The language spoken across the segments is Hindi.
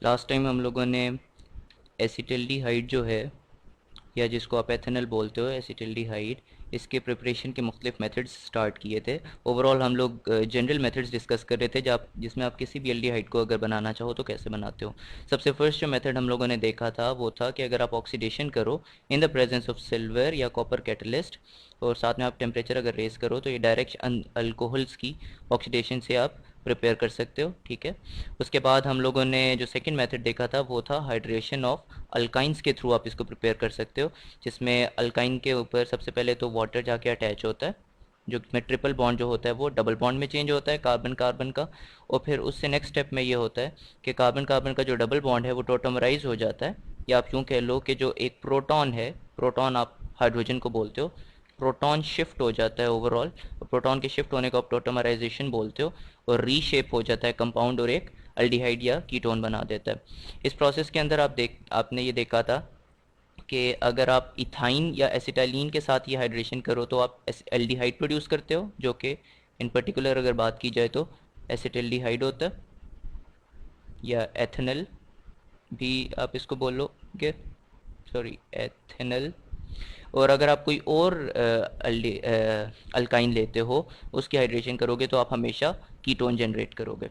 लास्ट टाइम हम लोगों ने एसिटल्डिहाइड जो है, या जिसको आप एथेनॉल बोलते हो, एसिटल्डिहाइड, इसके प्रिपरेशन के मुख्तलिफ मेथड्स स्टार्ट किए थे। ओवरऑल हम लोग जनरल मेथड्स डिस्कस कर रहे थे जिसमें आप किसी भी एल्डिहाइड को अगर बनाना चाहो तो कैसे बनाते हो। सबसे फर्स्ट जो मेथड हम लोगों ने देखा था वो था कि अगर आप ऑक्सीडेशन करो इन द प्रेजेंस ऑफ सिल्वर या कॉपर कैटलिस्ट, और साथ में आप टेम्परेचर अगर रेस करो, तो ये डायरेक्ट अल्कोहल्स की ऑक्सीडेशन से आप प्रिपेयर कर सकते हो। ठीक है। उसके बाद हम लोगों ने जो सेकंड मेथड देखा था वो था हाइड्रेशन ऑफ अल्काइंस के थ्रू आप इसको प्रिपेयर कर सकते हो, जिसमें अल्काइन के ऊपर सबसे पहले तो वाटर जाके अटैच होता है, जो में ट्रिपल बॉन्ड जो होता है वो डबल बॉन्ड में चेंज होता है कार्बन कार्बन का। और फिर उससे नेक्स्ट स्टेप में ये होता है कि कार्बन कार्बन का जो डबल बॉन्ड है वो टोटमराइज हो जाता है, या आप यूँ कह लो कि जो एक प्रोटॉन है, प्रोटॉन आप हाइड्रोजन को बोलते हो, प्रोटॉन शिफ्ट हो जाता है ओवरऑल, और प्रोटॉन के शिफ्ट होने को आप टोटमराइजेशन बोलते हो, और रीशेप हो जाता है कंपाउंड और एक अल्डिहाइड या कीटोन बना देता है। इस प्रोसेस के अंदर आपने ये देखा था कि अगर आप इथाइन या एसिटाइलिन के साथ ये हाइड्रेशन करो तो आप एल्डिहाइड प्रोड्यूस करते हो, जो कि इन पर्टिकुलर अगर बात की जाए तो एसिटल्डिहाइड होता है, या एथेनल भी आप इसको बोलोगे, सॉरी एथेनल। और अगर आप कोई और अल्काइन लेते हो, उसकी हाइड्रेशन करोगे तो आप हमेशा कीटोन जनरेट करोगे।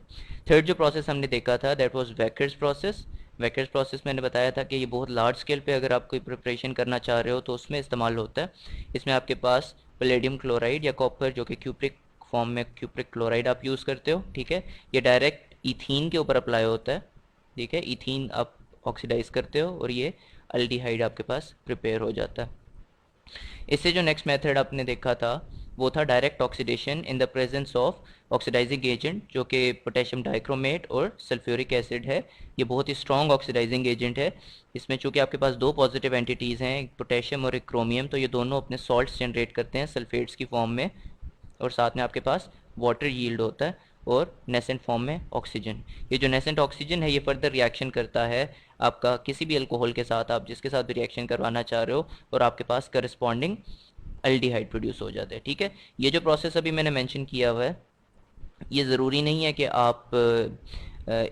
थर्ड जो प्रोसेस हमने देखा था दैट वाज वेकर्स प्रोसेस। वेकर्स प्रोसेस मैंने बताया था कि ये बहुत लार्ज स्केल पे अगर आप कोई प्रिपरेशन करना चाह रहे हो तो उसमें इस्तेमाल होता है। इसमें आपके पास पैलेडियम क्लोराइड या कॉपर, जो कि क्यूप्रिक फॉर्म में क्यूप्रिक क्लोराइड आप यूज़ करते हो। ठीक है। ये डायरेक्ट इथीन के ऊपर अप्लाई होता है। ठीक है। इथीन आप ऑक्सीडाइज करते हो और ये अल्डिहाइड आपके पास प्रिपेयर हो जाता है। इससे जो नेक्स्ट मेथड आपने देखा था वो था direct oxidation in the presence of oxidising agent, जो कि पोटेशियम डाइक्रोमेट और सल्फ्यूरिक एसिड है। ये बहुत ही स्ट्रॉन्ग ऑक्सीडाइजिंग एजेंट है। इसमें चूंकि आपके पास दो पॉजिटिव एंटिटीज़ हैं, एक पोटेशियम और एक क्रोमियम, तो ये दोनों अपने सॉल्ट्स जनरेट करते हैं सल्फेट्स की फॉर्म में, और साथ में आपके पास वाटर यील्ड होता है और नेसेंट फॉर्म में ऑक्सीजन। ये जो नेसेंट ऑक्सीजन है ये फर्दर रिएक्शन करता है आपका किसी भी अल्कोहल के साथ, आप जिसके साथ भी रिएक्शन करवाना चाह रहे हो, और आपके पास करस्पॉन्डिंग एल्डिहाइड प्रोड्यूस हो जाता है। ठीक है। ये जो प्रोसेस अभी मैंने मेंशन किया हुआ है, ये ज़रूरी नहीं है कि आप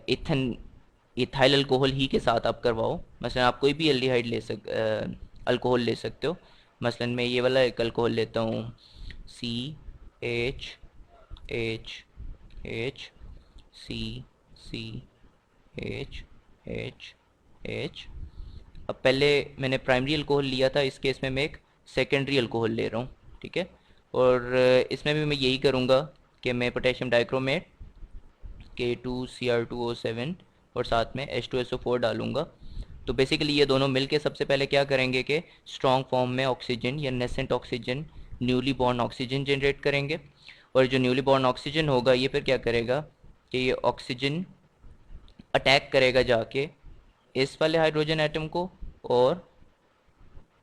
इथन इथाइल अल्कोहल ही के साथ आप करवाओ। मसलन आप कोई भी एल्डिहाइड अल्कोहल ले सकते हो। मसलन मैं ये वाला एक अल्कोहल लेता हूँ, CHHHCCHHH। अब पहले मैंने प्राइमरी अल्कोहल लिया था, इस केस में मैं एक सेकेंडरी अल्कोहल ले रहा हूँ। ठीक है। और इसमें भी मैं यही करूँगा कि मैं पोटेशियम डाइक्रोमेट K2Cr2O7 और साथ में H2SO4 डालूँगा। तो बेसिकली ये दोनों मिलके सबसे पहले क्या करेंगे कि स्ट्रॉन्ग फॉर्म में ऑक्सीजन या nascent oxygen, newly born oxygen generate करेंगे। और जो न्यूली बॉर्न ऑक्सीजन होगा ये फिर क्या करेगा कि ये ऑक्सीजन अटैक करेगा जाके इस वाले हाइड्रोजन एटम को और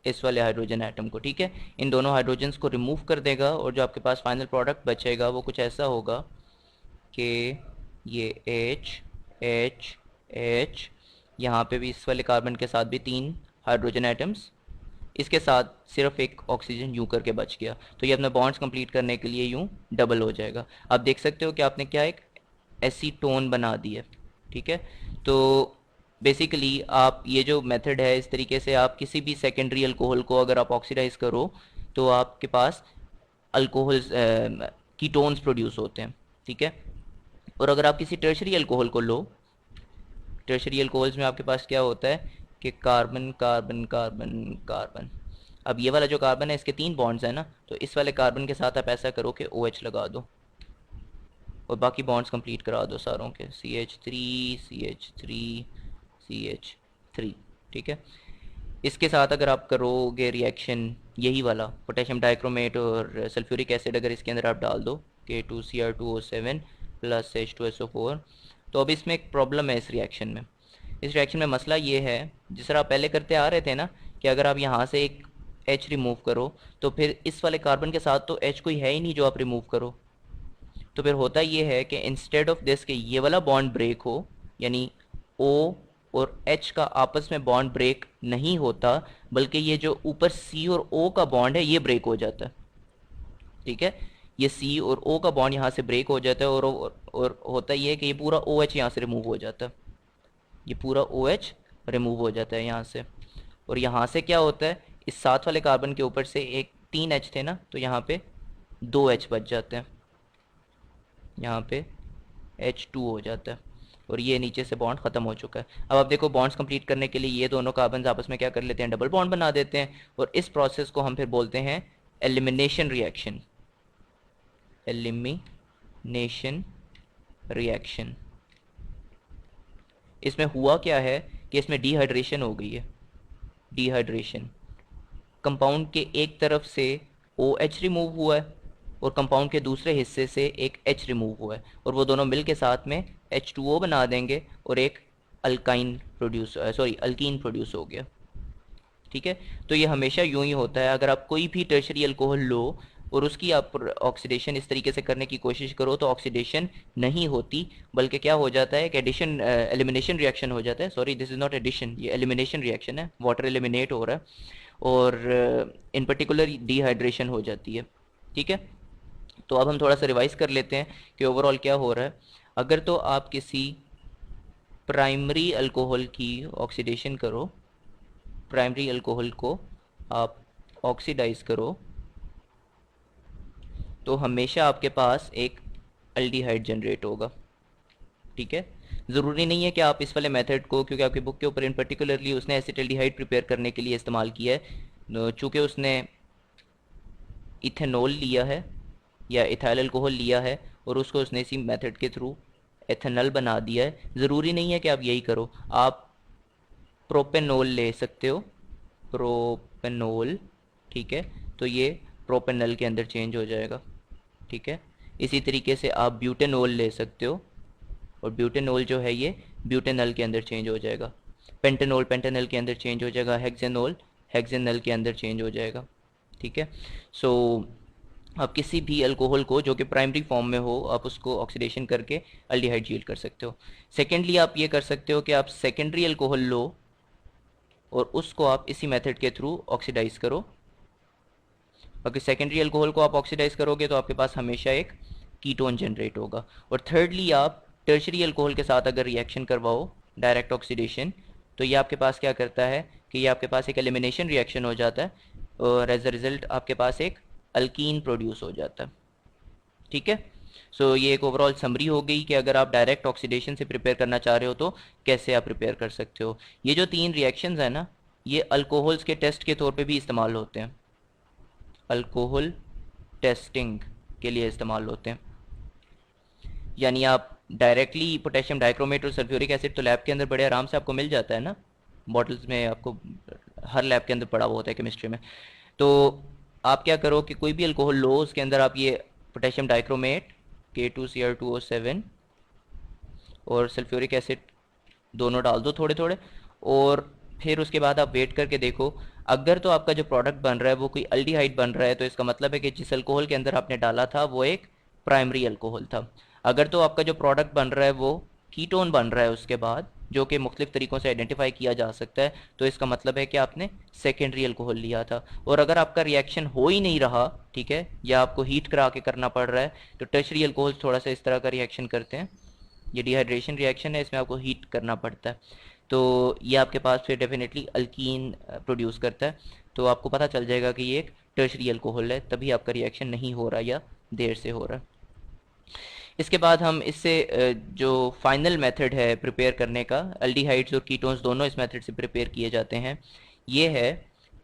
इस वाले हाइड्रोजन एटम को। ठीक है। इन दोनों हाइड्रोजन्स को रिमूव कर देगा, और जो आपके पास फाइनल प्रोडक्ट बचेगा वो कुछ ऐसा होगा कि ये H यहाँ पे भी इस वाले कार्बन के साथ भी तीन हाइड्रोजन एटम्स, इसके साथ सिर्फ एक ऑक्सीजन यूं करके बच गया, तो ये अपने बॉन्ड्स कंप्लीट करने के लिए यूं डबल हो जाएगा। आप देख सकते हो कि आपने क्या एक एसीटोन बना दी है। ठीक है। तो बेसिकली आप ये जो मेथड है, इस तरीके से आप किसी भी सेकेंडरी अल्कोहल को अगर आप ऑक्सीडाइज करो तो आपके पास अल्कोहल्स कीटोन्स प्रोड्यूस होते हैं। ठीक है। और अगर आप किसी टर्शरी अल्कोहल को लो, टर्शरी अल्कोहल्स में आपके पास क्या होता है कि कार्बन कार्बन कार्बन कार्बन। अब ये वाला जो कार्बन है इसके तीन बॉन्ड्स हैं ना, तो इस वाले कार्बन के साथ आप ऐसा करो कि OH लगा दो और बाकी बॉन्ड्स कंप्लीट करा दो सारों के, CH3 ठीक है। इसके साथ अगर आप करोगे रिएक्शन यही वाला पोटेशियम डाइक्रोमेट और सल्फ्यूरिक एसिड अगर इसके अंदर आप डाल दो K2Cr2O7 प्लस H2SO4, तो अब इसमें एक प्रॉब्लम है इस रिएक्शन में। इस रिएक्शन में मसला ये है, जिस तरह आप पहले करते आ रहे थे ना, कि अगर आप यहाँ से एक H रिमूव करो तो फिर इस वाले कार्बन के साथ तो H कोई है ही नहीं जो आप रिमूव करो। तो फिर होता ये है कि इंस्टेड ऑफ दिस कि ये वाला बॉन्ड ब्रेक हो, यानी O और H का आपस में बॉन्ड ब्रेक नहीं होता, बल्कि ये जो ऊपर C और O का बॉन्ड है ये ब्रेक हो जाता है। ठीक है। ये C और O का बॉन्ड यहाँ से ब्रेक हो जाता है, और होता ये है कि ये पूरा OH यहाँ से रिमूव हो जाता है। ये पूरा OH रिमूव हो जाता है यहाँ से। और यहाँ से क्या होता है, इस साथ वाले कार्बन के ऊपर से एक 3H थे ना, तो यहाँ पे 2H बच जाते हैं, यहाँ पे H2 हो जाता है, और ये नीचे से बॉन्ड ख़त्म हो चुका है। अब आप देखो बॉन्ड्स कंप्लीट करने के लिए ये दोनों कार्बन आपस में क्या कर लेते हैं, डबल बॉन्ड बना देते हैं, और इस प्रोसेस को हम फिर बोलते हैं एलिमिनेशन रिएक्शन। Elimination reaction. इसमें हुआ क्या है कि इसमें डिहाइड्रेशन हो गई है। डिहाइड्रेशन, कंपाउंड के एक तरफ से OH रिमूव हुआ है और कंपाउंड के दूसरे हिस्से से एक H रिमूव हुआ है, और वो दोनों मिल के साथ में H2O बना देंगे और एक alkyne produce sorry alkyne produce हो गया। ठीक है, तो ये हमेशा यूं ही होता है। अगर आप कोई भी टर्शरी अल्कोहल लो और उसकी आप ऑक्सीडेशन इस तरीके से करने की कोशिश करो तो ऑक्सीडेशन नहीं होती, बल्कि क्या हो जाता है कि एडिशन एलिमिनेशन रिएक्शन हो जाता है। Sorry, this is not addition, ये एलिमिनेशन रिएक्शन है, वाटर एलिमिनेट हो रहा है और इन पर्टिकुलर डिहाइड्रेशन हो जाती है। ठीक है, तो अब हम थोड़ा सा रिवाइज कर लेते हैं कि ओवरऑल क्या हो रहा है। अगर तो आप किसी प्राइमरी अल्कोहल की ऑक्सीडेशन करो, प्राइमरी अल्कोहल को आप ऑक्सीडाइज करो, तो हमेशा आपके पास एक अल्डिहाइड जनरेट होगा। ठीक है, ज़रूरी नहीं है कि आप इस वाले मेथड को, क्योंकि आपकी बुक के ऊपर इन पर्टिकुलरली उसने एसिटल्डिहाइड प्रिपेयर करने के लिए इस्तेमाल किया है, चूँकि उसने इथेनॉल लिया है या इथाइल अल्कोहल लिया है और उसको उसने इसी मेथड के थ्रू एथेनॉल बना दिया है। ज़रूरी नहीं है कि आप यही करो, आप प्रोपेनॉल ले सकते हो, प्रोपेनॉल। ठीक है, तो ये प्रोपेनॉल के अंदर चेंज हो जाएगा। ठीक है, इसी तरीके से आप ब्यूटेनॉल ले सकते हो और ब्यूटेनॉल जो है ये ब्यूटेनॉल के अंदर चेंज हो जाएगा। पेंटेनॉल पेंटेनॉल के अंदर चेंज हो जाएगा। हेक्सेनॉल हेक्सेनॉल के अंदर चेंज हो जाएगा। ठीक है, सो आप किसी भी अल्कोहल को जो कि प्राइमरी फॉर्म में हो, आप उसको ऑक्सीडेशन करके अल्डिहाइड यील्ड कर सकते हो। सेकेंडली आप ये कर सकते हो कि आप सेकेंडरी अल्कोहल लो और उसको आप इसी मेथड के थ्रू ऑक्सीडाइज करो। अगर सेकेंडरी अल्कोहल को आप ऑक्सीडाइज करोगे तो आपके पास हमेशा एक कीटोन जनरेट होगा। और थर्डली आप टर्शरी अल्कोहल के साथ अगर रिएक्शन करवाओ, डायरेक्ट ऑक्सीडेशन, तो ये आपके पास क्या करता है कि ये आपके पास एक एलिमिनेशन रिएक्शन हो जाता है और एज अ रिजल्ट आपके पास एक अल्कीन प्रोड्यूस हो जाता है। ठीक है, सो ये एक ओवरऑल समरी हो गई कि अगर आप डायरेक्ट ऑक्सीडेशन से प्रिपेयर करना चाह रहे हो तो कैसे आप प्रिपेयर कर सकते हो। ये जो 3 रिएक्शंस हैं ना, ये अल्कोहल्स के टेस्ट के तौर पे भी इस्तेमाल होते हैं, अल्कोहल टेस्टिंग के लिए इस्तेमाल होते हैं। यानी आप डायरेक्टली पोटेशियम डाइक्रोमेट और सल्फ्यूरिक एसिड तो लैब के अंदर बड़े आराम से आपको मिल जाता है ना, बॉटल्स में, आपको हर लैब के अंदर पड़ा हुआ होता है केमिस्ट्री में। तो आप क्या करो कि कोई भी अल्कोहल लो, उसके अंदर आप ये पोटेशियम डाइक्रोमेट K2Cr2O7 और सल्फ्यूरिक एसिड दोनों डाल दो थोड़े थोड़े, और फिर उसके बाद आप वेट करके देखो। अगर तो आपका जो प्रोडक्ट बन रहा है वो कोई अल्डिहाइड बन रहा है तो इसका मतलब है कि जिस अल्कोहल के अंदर आपने डाला था वो एक प्राइमरी अल्कोहल था। अगर तो आपका जो प्रोडक्ट बन रहा है वो कीटोन बन रहा है उसके बाद, जो कि मुख्तलिफ तरीक़ों से आइडेंटिफाई किया जा सकता है, तो इसका मतलब है कि आपने सेकेंडरी अल्कोहल लिया था। और अगर आपका रिएक्शन हो ही नहीं रहा, ठीक है, या आपको हीट करा के करना पड़ रहा है, तो टर्शरी अल्कोहल थोड़ा सा इस तरह का रिएक्शन करते हैं। ये डिहाइड्रेशन रिएक्शन है, इसमें आपको हीट करना पड़ता है, तो ये आपके पास फिर डेफिनेटली अल्कीन प्रोड्यूस करता है। तो आपको पता चल जाएगा कि ये एक टर्शरी अल्कोहल है, तभी आपका रिएक्शन नहीं हो रहा या देर से हो रहा है। इसके बाद हम इससे जो फाइनल मेथड है प्रिपेयर करने का, अल्डिहाइड्स और कीटोन्स दोनों इस मेथड से प्रिपेयर किए जाते हैं, ये है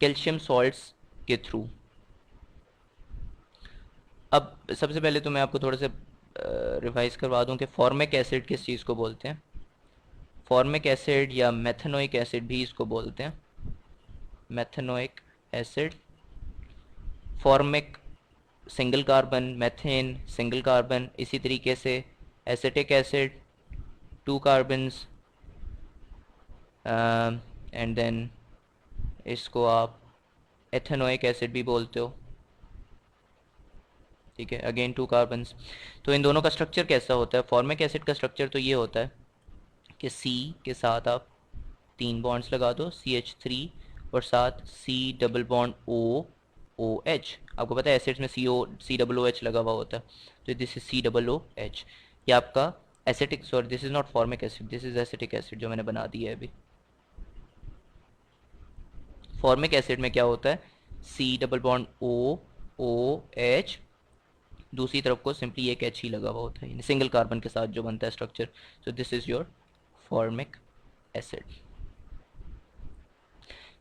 कैल्शियम सॉल्ट्स के थ्रू। अब सबसे पहले तो मैं आपको थोड़ा सा रिवाइज करवा दूं कि फॉर्मिक एसिड किस चीज़ को बोलते हैं। फॉर्मिक एसिड या मेथनोइक एसिड भी इसको बोलते हैं, methanoic acid. Formic single carbon, methane single carbon, इसी तरीके से acetic acid 2 carbons, and then इसको आप एथेनोइक एसिड भी बोलते हो। ठीक है, अगेन 2 कार्बन्स। तो इन दोनों का स्ट्रक्चर कैसा होता है? फॉर्मिक एसिड का स्ट्रक्चर तो ये होता है कि C के साथ आप 3 बॉन्ड्स लगा दो, CH3, और साथ C डबल बॉन्ड OH। आपको पता है एसिड्स में CO COOH लगा हुआ होता है, तो दिस इज COOH। ये आपका acetic, sorry this is not formic acid, this is acetic acid जो मैंने बना दी है अभी। फॉर्मिक एसिड में क्या होता है, C double bond O, O H, दूसरी तरफ को सिंपली एक एच ही लगा हुआ होता है सिंगल कार्बन के साथ जो बनता है structure. So this is your formic acid.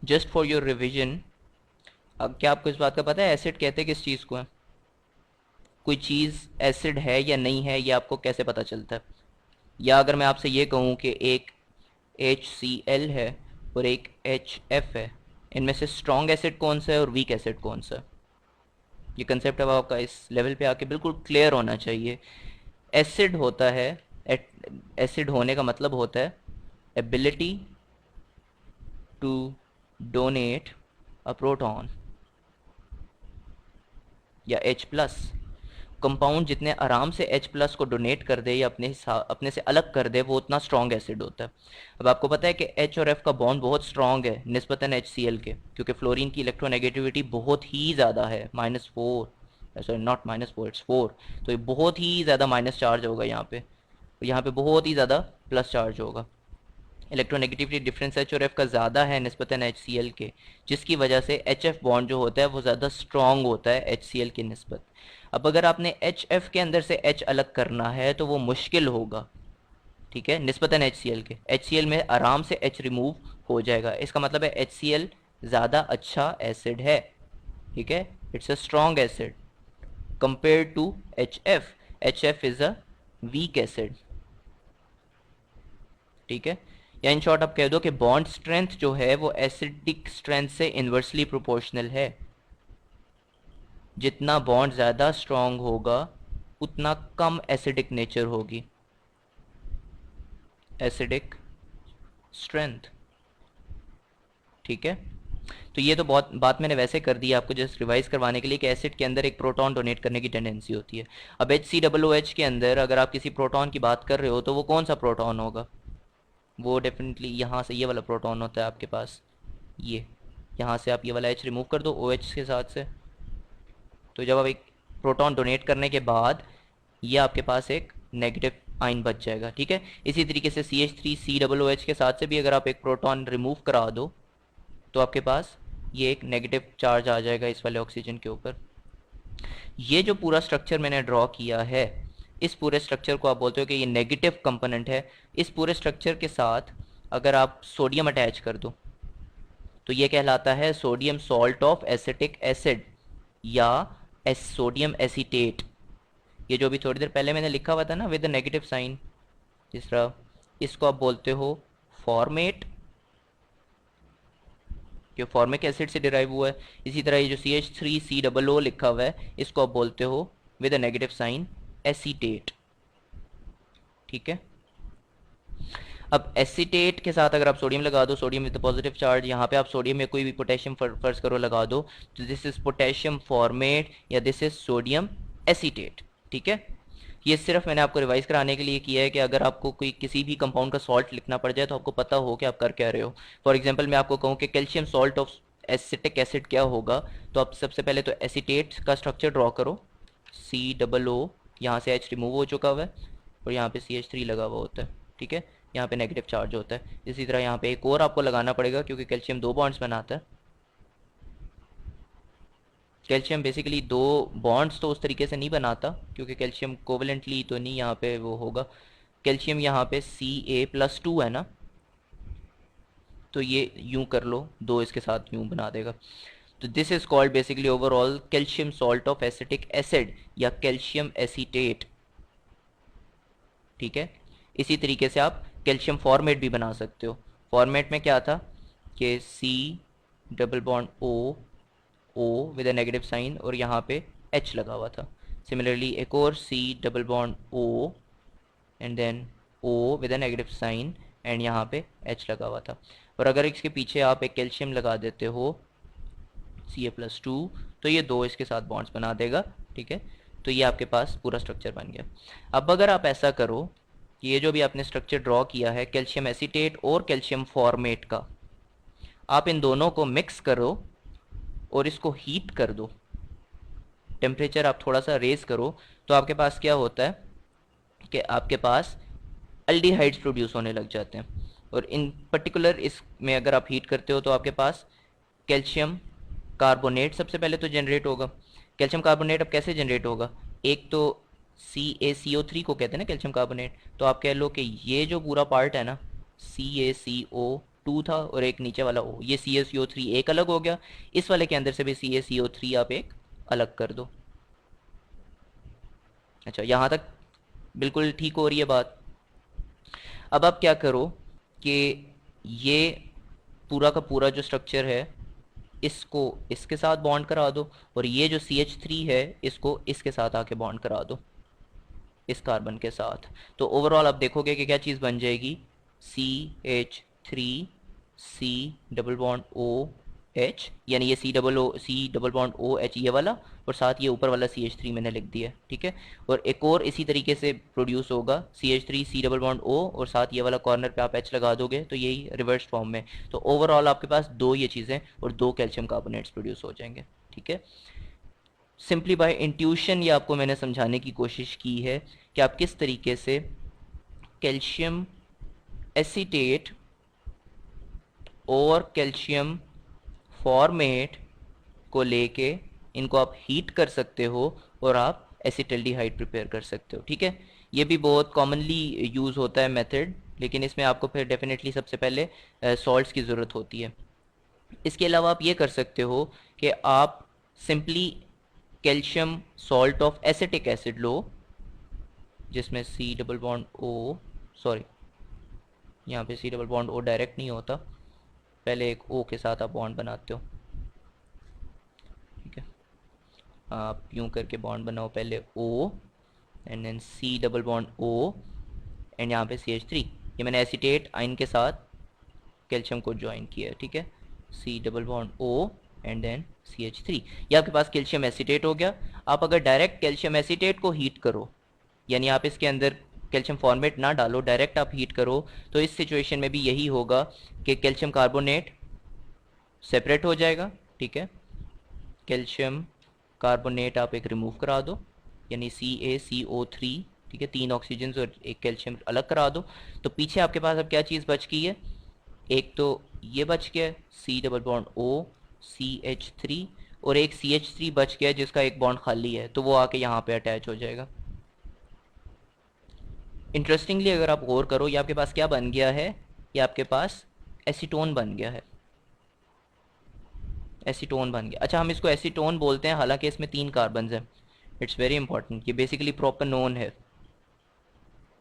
Just for your revision, अब क्या आपको इस बात का पता है एसिड कहते हैं किस चीज़ को है? कोई चीज़ एसिड है या नहीं है ये आपको कैसे पता चलता है? या अगर मैं आपसे ये कहूँ कि एक HCl है और एक HF है, इनमें से स्ट्रॉन्ग एसिड कौन सा है और वीक एसिड कौन सा है? ये कंसेप्ट अब आपका इस लेवल पे आके बिल्कुल क्लियर होना चाहिए। एसिड होता है, एसिड होने का मतलब होता है ability to donate a proton या H+। कंपाउंड जितने आराम से H+ को डोनेट कर दे या अपने से अलग कर दे वो उतना स्ट्रॉन्ग एसिड होता है। अब आपको पता है कि H और F का बॉन्ड बहुत स्ट्रॉन्ग है निस्बतन HCl के, क्योंकि फ्लोरीन की इलेक्ट्रोनेगेटिविटी बहुत ही ज़्यादा है, -4, सॉरी नॉट -4, इट्स 4। तो ये बहुत ही ज़्यादा माइनस चार्ज होगा यहाँ पे, और यहाँ पे बहुत ही ज़्यादा प्लस चार्ज होगा। इलेक्ट्रोनेगेटिविटी डिफरेंस एच और एफ का ज़्यादा है निस्बतन HCl के, जिसकी वजह से HF बॉन्ड जो होता है वो ज़्यादा स्ट्रॉन्ग होता है HCl की निस्बत। अब अगर आपने HF के अंदर से H अलग करना है तो वो मुश्किल होगा, ठीक है, निस्बतन HCl के। HCl में आराम से H रिमूव हो जाएगा, इसका मतलब है HCl ज़्यादा अच्छा एसिड है, ठीक है, it's a strong acid compare to HF। HF is a weak acid, ठीक है। या इन शॉर्ट आप कह दो कि बॉन्ड स्ट्रेंथ जो है वो एसिडिक स्ट्रेंथ से इन्वर्सली प्रोपोर्शनल है। जितना बॉन्ड ज़्यादा स्ट्रॉन्ग होगा उतना कम एसिडिक नेचर होगी, एसिडिक स्ट्रेंथ, ठीक है। तो ये तो बहुत बात मैंने वैसे कर दी है आपको जस्ट रिवाइज करवाने के लिए कि एसिड के अंदर एक प्रोटॉन डोनेट करने की टेंडेंसी होती है। अब HCOOH के अंदर अगर आप किसी प्रोटॉन की बात कर रहे हो तो वो कौन सा प्रोटॉन होगा? वो डेफिनेटली यहाँ से ये वाला प्रोटॉन होता है आपके पास, ये यहाँ से आप ये वाला H रिमूव कर दो OH के साथ से, तो जब आप एक प्रोटॉन डोनेट करने के बाद ये आपके पास एक नेगेटिव आइन बच जाएगा, ठीक है। इसी तरीके से CH3COOH के साथ से भी अगर आप एक प्रोटॉन रिमूव करा दो तो आपके पास ये एक नेगेटिव चार्ज आ जाएगा इस वाले ऑक्सीजन के ऊपर। ये जो पूरा स्ट्रक्चर मैंने ड्रॉ किया है, इस पूरे स्ट्रक्चर को आप बोलते हो कि ये नेगेटिव कंपोनेंट है। इस पूरे स्ट्रक्चर के साथ अगर आप सोडियम अटैच कर दो तो ये कहलाता है sodium salt of acetic acid या सोडियम एसीटेट। ये जो भी थोड़ी देर पहले मैंने लिखा हुआ था ना विद नेगेटिव साइन, जिस तरह इसको आप बोलते हो फॉर्मेट, जो फॉर्मिक एसिड से डिराइव हुआ है। इसी तरह ये जो CH3COO लिखा हुआ है इसको आप बोलते हो विद नेगेटिव साइन एसीटेट, ठीक है। अब एसीटेट के साथ अगर आप सोडियम लगा दो, सोडियम विद पॉजिटिव चार्ज, यहाँ पे आप सोडियम में कोई भी पोटेशियम फर्ज करो लगा दो, तो दिस इज पोटेशियम फॉर्मेट या दिस इज सोडियम एसीटेट, ठीक है। ये सिर्फ मैंने आपको रिवाइज कराने के लिए किया है कि अगर आपको कोई किसी भी कंपाउंड का सॉल्ट लिखना पड़ जाए तो आपको पता हो कि आप कर क्या रहे हो। फॉर एग्जांपल मैं आपको कहूँ कि calcium salt of acetic acid क्या होगा, तो आप सबसे पहले तो एसीटेट का स्ट्रक्चर ड्रॉ करो, COO, यहाँ से H रिमूव हो चुका हुआ है और यहाँ पे CH3 लगा हुआ होता है, ठीक है। यहाँ पे नेगेटिव चार्ज होता है। इसी तरह यहाँ पे एक और आपको लगाना पड़ेगा क्योंकि कैल्शियम दो बॉन्ड्स बनाता है। कैल्शियम बेसिकली दो बॉन्ड्स तो उस तरीके से नहीं बनाता क्योंकि कैल्शियम कोवलेंटली तो नहीं यहाँ पे वो होगा। कैल्शियम यहाँ पे Ca+2 है ना, तो ये यूं कर लो, दो इसके साथ यूं बना देगा। तो this is called basically overall calcium salt of acetic acid या कैल्शियम एसीटेट, ठीक है। इसी तरीके से आप कैल्शियम फॉर्मेट भी बना सकते हो। फॉर्मेट में क्या था कि C+O O with a negative sign और यहाँ पे H लगा हुआ था। सिमिलरली एक और C+O and then O with a negative sign and यहाँ पे H लगा हुआ था। और अगर इसके पीछे आप एक कैल्शियम लगा देते हो Ca+2 तो ये दो इसके साथ बॉन्ड्स बना देगा, ठीक है। तो ये आपके पास पूरा स्ट्रक्चर बन गया। अब अगर आप ऐसा करो कि ये जो भी आपने स्ट्रक्चर ड्रॉ किया है कैल्शियम एसीटेट और कैल्शियम फॉर्मेट का, आप इन दोनों को मिक्स करो और इसको हीट कर दो, टेम्परेचर आप थोड़ा सा रेज करो, तो आपके पास क्या होता है कि आपके पास अल्डिहाइड्स प्रोड्यूस होने लग जाते हैं। और इन पर्टिकुलर इसमें अगर आप हीट करते हो तो आपके पास कैल्शियम कार्बोनेट सबसे पहले तो जनरेट होगा। कैल्शियम कार्बोनेट अब कैसे जनरेट होगा, एक तो CaCO3 को कहते हैं ना कैल्शियम कार्बोनेट, तो आप कह लो कि ये जो पूरा पार्ट है ना, CaCO2 था और एक नीचे वाला O, ये CaCO3 एक अलग हो गया, इस वाले के अंदर से भी CaCO3 आप एक अलग कर दो। अच्छा, यहाँ तक बिल्कुल ठीक हो रही है बात। अब आप क्या करो कि ये पूरा का पूरा जो स्ट्रक्चर है इसको इसके साथ बॉन्ड करा दो, और ये जो CH3 है इसको इसके साथ आके बॉन्ड करा दो, इस कार्बन के साथ। तो ओवरऑल आप देखोगे कि क्या चीज़ बन जाएगी, CH3C डबल बॉन्ड OH, यानी ये C डबल बॉन्ड OH ये वाला, और साथ ये ऊपर वाला CH3 मैंने लिख दिया, ठीक है। और एक और इसी तरीके से प्रोड्यूस होगा CH3C डबल बॉन्ड O, और साथ ये वाला कॉर्नर पे आप H लगा दोगे तो यही रिवर्स फॉर्म में। तो ओवरऑल आपके पास दो ये चीज़ें और दो कैल्शियम कार्बोनेट्स प्रोड्यूस हो जाएंगे, ठीक है। सिंपली बाय इंट्यूशन ये आपको मैंने समझाने की कोशिश की है कि आप किस तरीके से कैल्शियम एसीटेट और कैल्शियम फॉर्मेट को लेके इनको आप हीट कर सकते हो और आप एसिटल्डिहाइड प्रिपेयर कर सकते हो, ठीक है। ये भी बहुत कॉमनली यूज़ होता है मेथड, लेकिन इसमें आपको फिर डेफिनेटली सबसे पहले सॉल्ट्स की ज़रूरत होती है। इसके अलावा आप ये कर सकते हो कि आप simply calcium salt of acetic acid लो, जिसमें C double bond O, sorry यहाँ पे C double bond O direct नहीं होता, पहले एक O के साथ आप बॉन्ड बनाते हो, ठीक है। आप यूं करके बॉन्ड बनाओ, पहले O and then C double bond O and यहाँ पे CH3, ये मैंने एसीटेट आइन के साथ कैल्शियम को ज्वाइन किया है, ठीक है। C double bond O and then CH3, ये आपके पास कैल्शियम एसीटेट हो गया। आप अगर डायरेक्ट कैल्शियम एसीटेट को हीट करो, यानी आप इसके अंदर कैल्शियम फॉर्मेट ना डालो, डायरेक्ट आप हीट करो, तो इस सिचुएशन में भी यही होगा कि कैल्शियम कार्बोनेट सेपरेट हो जाएगा, ठीक है। कैल्शियम कार्बोनेट आप एक रिमूव करा दो, यानी CaCO3, ठीक है, 3 ऑक्सीजन और एक कैल्शियम अलग करा दो। तो पीछे आपके पास अब क्या चीज़ बच गई है, एक तो ये बच गया C double bond O CH3, और एक CH3 बच गया जिसका एक बॉन्ड खाली है, तो वो आके यहाँ पे अटैच हो जाएगा। इंटरेस्टिंगली अगर आप गौर करो, ये आपके पास क्या बन गया है, ये आपके पास एसीटोन बन गया है, एसीटोन बन गया। अच्छा, हम इसको एसीटोन बोलते हैं, हालांकि इसमें 3 कार्बन हैं। इट्स वेरी इंपॉर्टेंट, ये बेसिकली प्रोपेनोन है,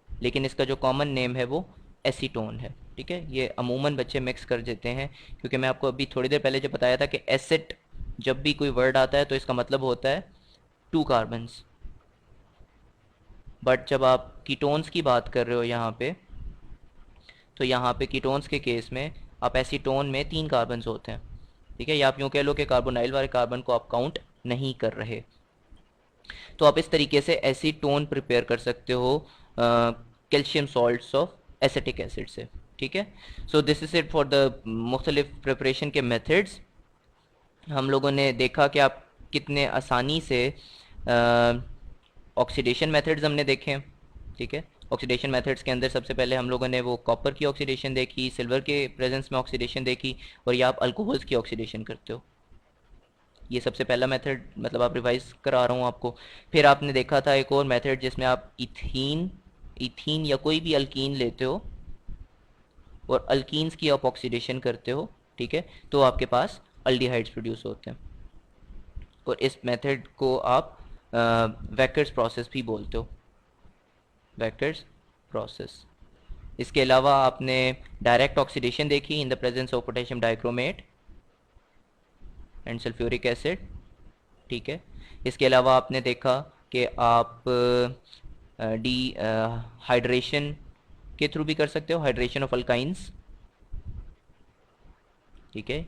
लेकिन इसका जो कॉमन नेम है वो एसीटोन है, ठीक है। ये अमूमन बच्चे मिक्स कर देते हैं, क्योंकि मैं आपको अभी थोड़ी देर पहले जब बताया था कि एसिड जब भी कोई वर्ड आता है तो इसका मतलब होता है 2 कार्बन्स, बट जब आप कीटोन्स की बात कर रहे हो यहाँ पे, तो यहाँ पे कीटोन्स के केस में आप एसीटोन में 3 कार्बन्स होते हैं, ठीक है। या आप यूँ कह लो कि कार्बोनाइल वाले कार्बन को आप काउंट नहीं कर रहे। तो आप इस तरीके से एसीटोन प्रिपेयर कर सकते हो calcium salts of acetic acid से, ठीक है। So this is it for the मुख्तलिफ प्रिपरेशन के मेथड्स। हम लोगों ने देखा कि आप कितने आसानी से ऑक्सीडेशन मेथड्स हमने देखे हैं, ठीक है। ऑक्सीडेशन मेथड्स के अंदर सबसे पहले हम लोगों ने वो कॉपर की ऑक्सीडेशन देखी, सिल्वर के प्रेजेंस में ऑक्सीडेशन देखी, और ये आप अल्कोहल्स की ऑक्सीडेशन करते हो। ये सबसे पहला मेथड, मतलब आप रिवाइज करा रहा हूँ आपको। फिर आपने देखा था एक और मेथड जिसमें आप इथीन इथीन या कोई भी अल्कीन लेते हो और अल्कीन्स की आप ऑक्सीडेशन करते हो, ठीक है, तो आपके पास अल्डिहाइड्स प्रोड्यूस होते हैं। और इस मेथड को आप वैकर्स प्रोसेस भी बोलते हो, वैकर्स प्रोसेस। इसके अलावा आपने डायरेक्ट ऑक्सीडेशन देखी इन the presence of potassium dichromate and sulphuric acid, ठीक है। इसके अलावा आपने देखा कि आप डी हाइड्रेशन के थ्रू भी कर सकते हो, हाइड्रेशन ऑफ अल्काइंस, ठीक है।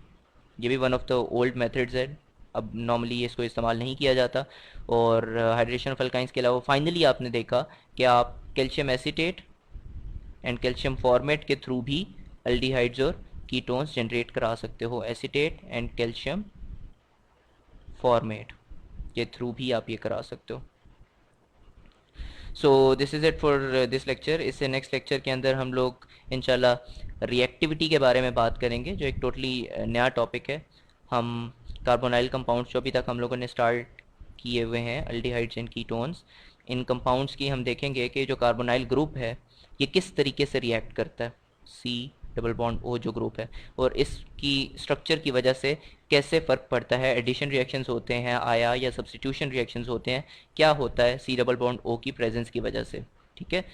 ये भी one of the old methods है, अब नॉर्मली इसको इस्तेमाल नहीं किया जाता। और हाइड्रेशन ऑफ अल्काइंस के अलावा फाइनली आपने देखा कि आप calcium acetate and calcium formate के थ्रू भी अल्डिहाइड्स और कीटोन्स जनरेट करा सकते हो, एसीटेट एंड कैल्शियम फॉर्मेट के थ्रू भी आप ये करा सकते हो। So this is it for this lecture. इससे नेक्स्ट लेक्चर के अंदर हम लोग इंशाल्लाह रिएक्टिविटी के बारे में बात करेंगे, जो एक टोटली नया टॉपिक है। हम कार्बोनाइल कंपाउंड्स जो अभी तक हम लोगों ने स्टार्ट किए हुए हैं, aldehydes and ketones, in compounds की हम देखेंगे कि जो कार्बोनाइल ग्रुप है ये किस तरीके से रिएक्ट करता है सी डबल बॉन्ड ओ जो ग्रुप है, और इसकी स्ट्रक्चर की वजह से कैसे फ़र्क पड़ता है, एडिशन रिएक्शंस होते हैं आया या सब्स्टिट्यूशन रिएक्शंस होते हैं, क्या होता है सी डबल बॉन्ड ओ की प्रेजेंस की वजह से। ठीक है।